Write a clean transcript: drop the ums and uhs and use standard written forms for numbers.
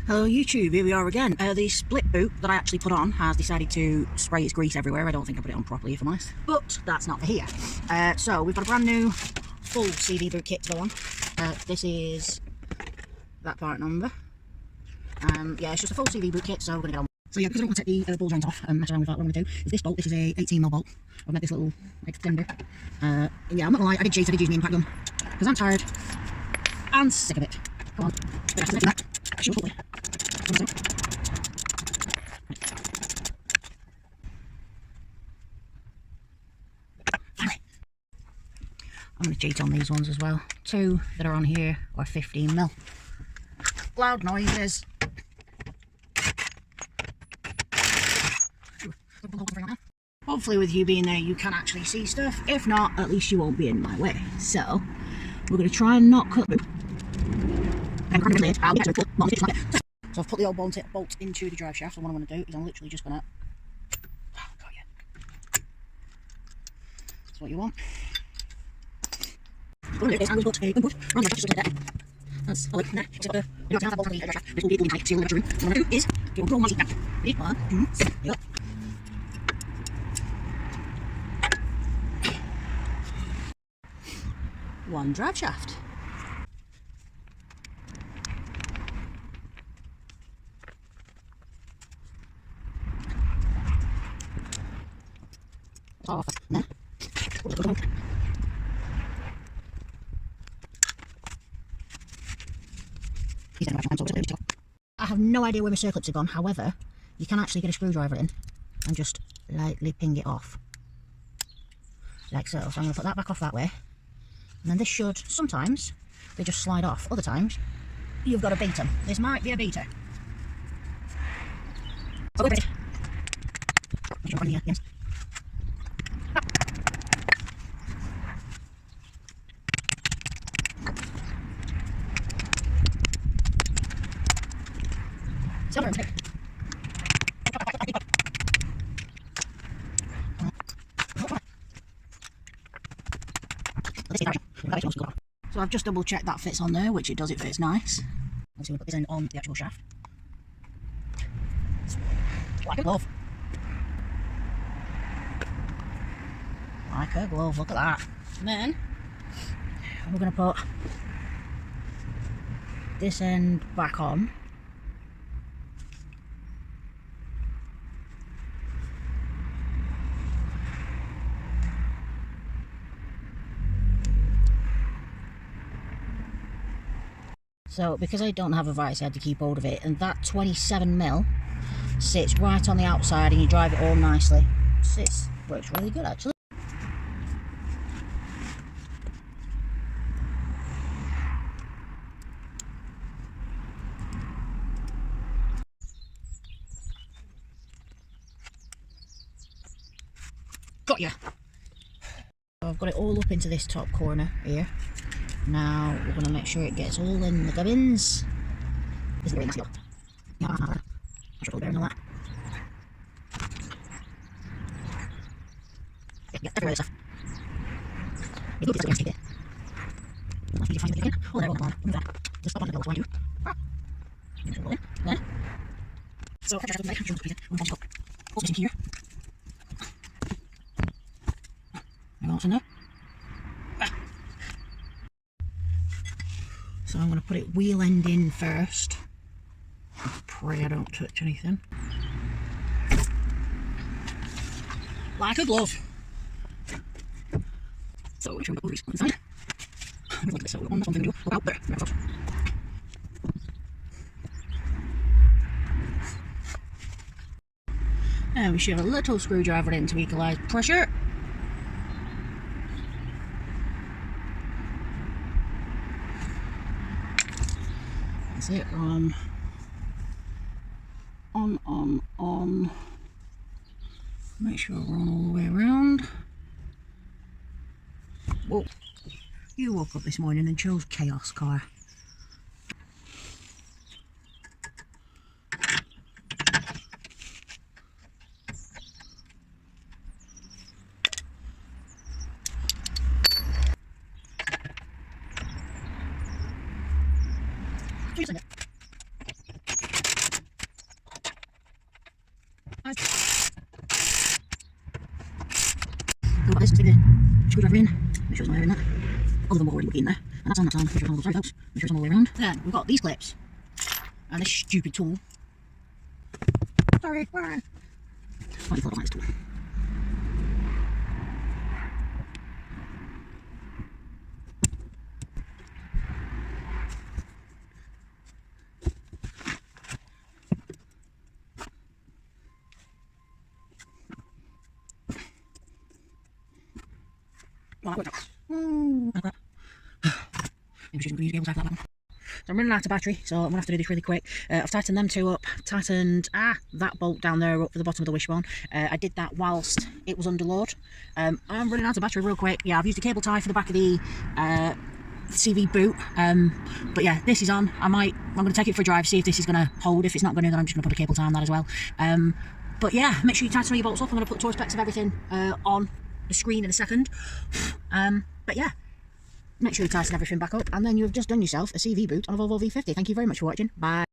Hello YouTube, here we are again. The split boot that I actually put on has decided to spray its grease everywhere. I don't think I put it on properly, if I'm honest. But that's not for here. So we've got a brand new full CV boot kit to go on. This is that part number. Yeah, it's just a full CV boot kit, so we're going to get on. So yeah, because I don't want to take the ball joint off and mess around with that, what I'm going to do is this bolt. This is a 18mm bolt. I've made this little extender. Yeah, I'm not going to lie, I did cheat, I did use my impact gun. Because I'm tired and sick of it. Come on, let's do that. Sure, hopefully. I'm going to cheat on these ones as well. Two that are on here are 15mm. Loud noises. Hopefully with you being there you can actually see stuff. If not, at least you won't be in my way. So, we're going to try and not cut through. So I've put the old bolt into the drive shaft, and what I'm going to do is I'm literally just going to... That's what you want. That's all it. Except you don't have a bolt on the drive shaft. This will be really tight, so you'll never room. What I'm going to do is go roll my seat back. Ready? 1, 2, 3, go. One drive shaft. Off. No. I have no idea where my circlips have gone. However, you can actually get a screwdriver in and just lightly ping it off. Like so. So I'm going to put that back off that way. And then this should, sometimes, they just slide off. Other times, you've got to beat them. This might be a beater. Oh, yes. So I've just double checked that fits on there, which it does, it fits nice. Obviously we'll put this end on the actual shaft. Like a glove. Like a glove, look at that. And then we're going to put this end back on. So because I don't have a vice, I had to keep hold of it, and that 27mm sits right on the outside and you drive it all nicely. Works really good actually. Got ya! So I've got it all up into this top corner here. Now we're going to make sure it gets all in the gubbins. This is very nice. Yeah, I should hold bearing on that. Yeah, everywhere this stuff. You look at this again. Let's see if you find it again. Oh, there, hold on. Move that. Just stop on the belt, so I do. Then. So, after I'm just going to put it in here. There what's in there. So I'm going to put it wheel end in first. Pray I don't touch anything. Like a glove. So we're going to put this inside. Look at this, so one thing to do. Look out there. And we shove a little screwdriver in to equalise pressure. That's it. On. Make sure we're on all the way around. Whoa. You woke up this morning and chose chaos car. got this, stick the screwdriver in, make sure there's no air in that, other than what already would be in there, and that's on, make sure it's all, sorry folks, make sure it's all the way around. Then we've got these clips, and this stupid tool. Sorry, why? Oh, you thought I was like this tool. Well, that worked out. Like that. Maybe she's going to use a cable tie for that one. So I'm running out of battery, so I'm going to have to do this really quick. I've tightened them two up, tightened that bolt down there up for the bottom of the wishbone. I did that whilst it was under load. I'm running out of battery real quick. Yeah, I've used a cable tie for the back of the CV boot. But yeah, this is on. I'm going to take it for a drive, see if this is going to hold. If it's not going to, then I'm just going to put a cable tie on that as well. But yeah, make sure you tighten all your bolts up. I'm going to put tour specs of everything on the screen in a second. But yeah, make sure you tighten everything back up, and then you've just done yourself a CV boot on a Volvo V50. Thank you very much for watching. Bye.